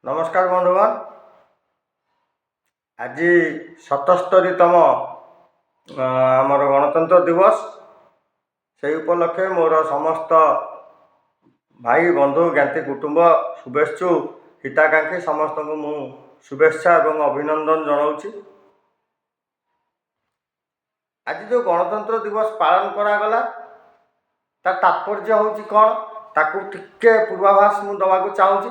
नमस्कार बंधुगण। आज 77तम आमर गणतंत्र दिवस से उपलक्षे मोर समस्त भाई बंधु ज्ञाति कुटुंब शुभेच्छु हिताकांक्षी समस्त को मु शुभेच्छा और अभिनंदन जनाऊँगी। आज जो गणतंत्र दिवस पालन करागला तार तात्पर्य हूँ कौन ताकू टिके पूर्वाभास मु दवाक चाहूँगी।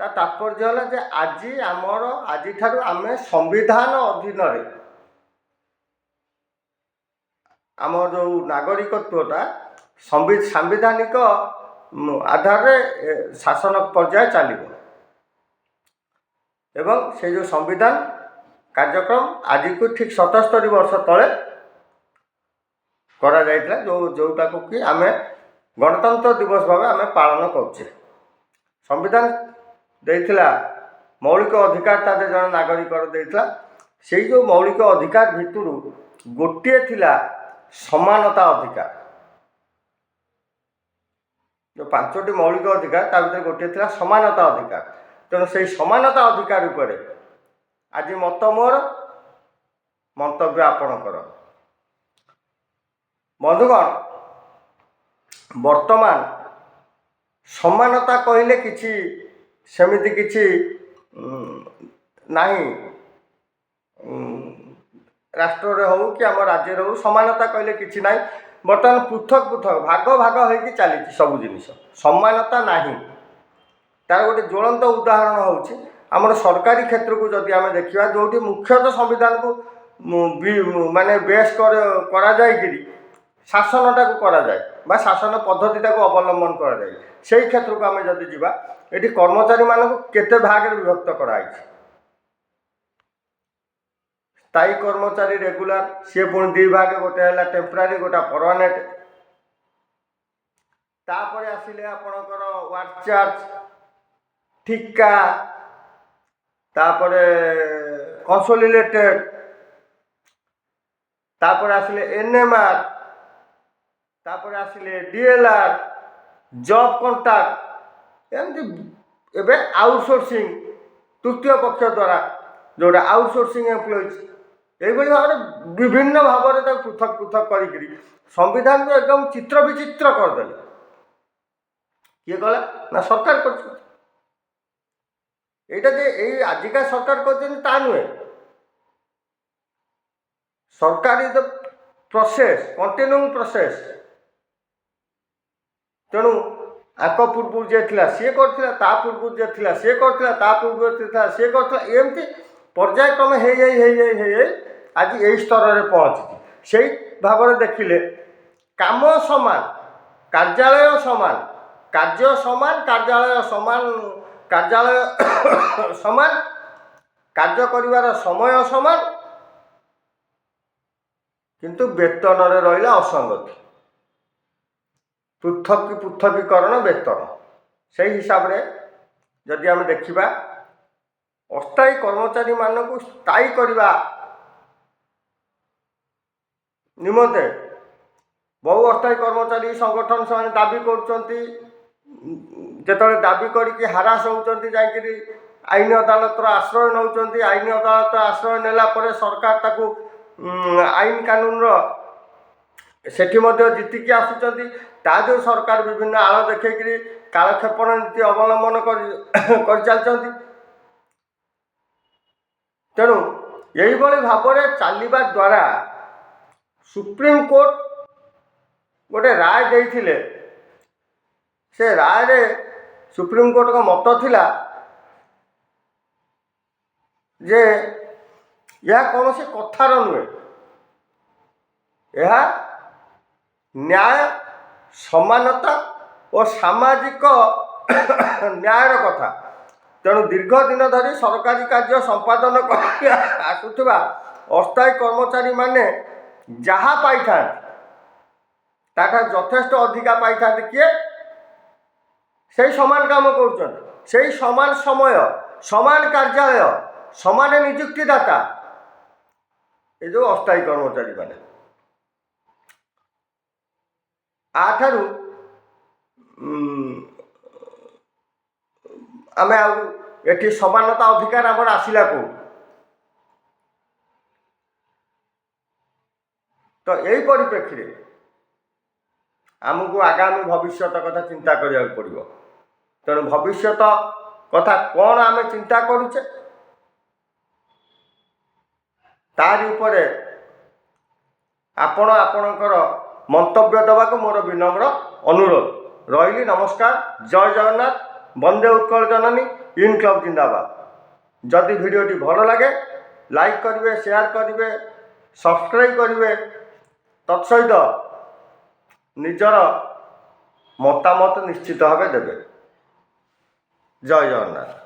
ता तात्पर्य है जे आज आमर आज आम संविधान अधीन आम जो नागरिकत्वटा सांविधानिक आधार शासन पर्याय चलो एवं से जो संविधान कार्यक्रम आज को ठीक 77 वर्ष तले करा जाइतला जोटा को कि आम गणतंत्र दिवस भाव आम पालन करुचे। संविधान देइथिला मौलिक अधिकार तादे जन नागरिक देइथिला से जो मौलिक अधिकार भितरु गोटे थिला समानता अधिकार। जो 5टी मौलिक अधिकार ता भीतर गोटे थिला समानता अधिकार। तेणु से समानता अधिकार उपरे आज मत मोर मंतव्य आपणकर। बंधुगण, वर्तमान समानता कहले किछि सेमिति किछि नाही। राष्ट्र हो कि आम राज्य हो समानता कहले किछि नाही। बर्तमान पृथक पृथक भाग भाग होइकि चली सब जिनिस समानता नाही। तार गोटे ज्वलंत उदाहरण होउछि आमर सरकारी क्षेत्र को जदि आम देखा जो मुख्यतः संविधान को माने बेस करा जाए शासनटा को करा जाए बा शासन पद्धतिटा को अवलंबन करा जाए से क्षेत्र को आम जदि जीवा ये कर्मचारी मानक केते भाग विभक्त कराई। स्थायी कर्मचारी रेगुलर सी पुणी 2 भाग गोटे है टेम्परारी गोटा परमानेंट। तापर आसिले आपणकर वर्क चार्ज ठिका तापर कंसोलिडेटेड तापर आसिले एनएमआर तापर आसिले डीएलआर जॉब कॉन्ट्रैक्ट एमती एबे आउटसोर्सिंग तृतीय पक्ष द्वारा जोड़ा आउटसोर्सिंग एम्प्लॉइज ये भाव में विभिन्न भाव में पृथक पृथक कर संविधान को एकदम चित्र विचित्र करदे। किए कला ना सरकार कर आजिका सरकार कर नुहे। सरकार is the process continuing process. तेणु आक पूर्व जे थिला सी करथिला ता पूर्व जे थिला सी करथिला ता पूर्व थिला सी करथिला एमती पर्यायक्रमे हे आज यही स्तर में पहुँची। से भाव में देखिले काम समान कार्यालय समान कार्य समान कार्यालय समान कार्यालय समान कार्य करिवार समय समान किंतु वेतन रे रहिला असंगति पृथकीकरण वेतन। से हिसाब रे जदि आम देखिबा अस्थायी कर्मचारी मानक स्थायी करने निमंते बहु अस्थायी कर्मचारी संगठन से दाबी करुँच जिते दाबी करके हारास होती जाकि आईन अदालत आश्रय नौकरी। आईन अदालत आश्रय नेला परे सरकार ताकू आईन कानून सेठी मध्य जीतिकी आसुचंती जो सरकार विभिन्न आड़ देखी कालक्षेपण नीति अवलंबन कर चलती। तेणु यही भाव में चलवा द्वारा सुप्रीम कोर्ट गोटे राय देइथिले। से राय रे सुप्रीम कोर्ट का मत थिला जे यह कौन से कथार नुहे यह न्याय समानता और सामाजिक न्यायर कथा। तेणु दीर्घ दिन धरी सरकारी कार्य संपादन कर आसुथिबा अस्थायी कर्मचारी माने जहाँ पाई था यथेष्ट अधिका पाई था किए से समान काम कर समान समय समान कार्यालय समान नियुक्तिदाता ये जो अस्थायी कर्मचारी माने आठारू आमे এটি সমানতা অধিকার আমার আসিলা কোউ। তো এই পরিপ্রেক্ষীরে ଆମକୁ ଆଗାମୀ ଭବିଷ୍ୟତ କଥା ଚିନ୍ତା କରିବାକୁ ପଡ଼ିବ। ତେଣୁ ଭବିଷ୍ୟତ କଥା କ'ଣ ଆମେ ଚିନ୍ତା କରୁଛେ ତାରି ଉପରେ ଆପଣ ଆପଣଙ୍କର ମନ୍ତବ୍ୟ ଦେବାକୁ ମୋର ବିନମ୍ର ଅନୁରୋଧ। ରହିଲି, ନମସ୍କାର, ଜୟ ଜଗନ୍ନାଥ, ବନ୍ଦେ ଉତ୍କଳ ଜନନୀ, ଇନ୍ କ୍ଲବ୍ ଜିନ୍ଦାବାଦ। ଯଦି ଭିଡ଼ିଓଟି ଭଲ ଲାଗେ ଲାଇକ୍ କରିବେ, ସେୟାର କରିବେ, ସବସ୍କ୍ରାଇବ୍ କରିବେ, ତତ୍ସହିତ ନିଜର ମତାମତ ନିଶ୍ଚିତ ଭାବେ ଦେବେ। ଜୟ ଜଗନ୍ନାଥ।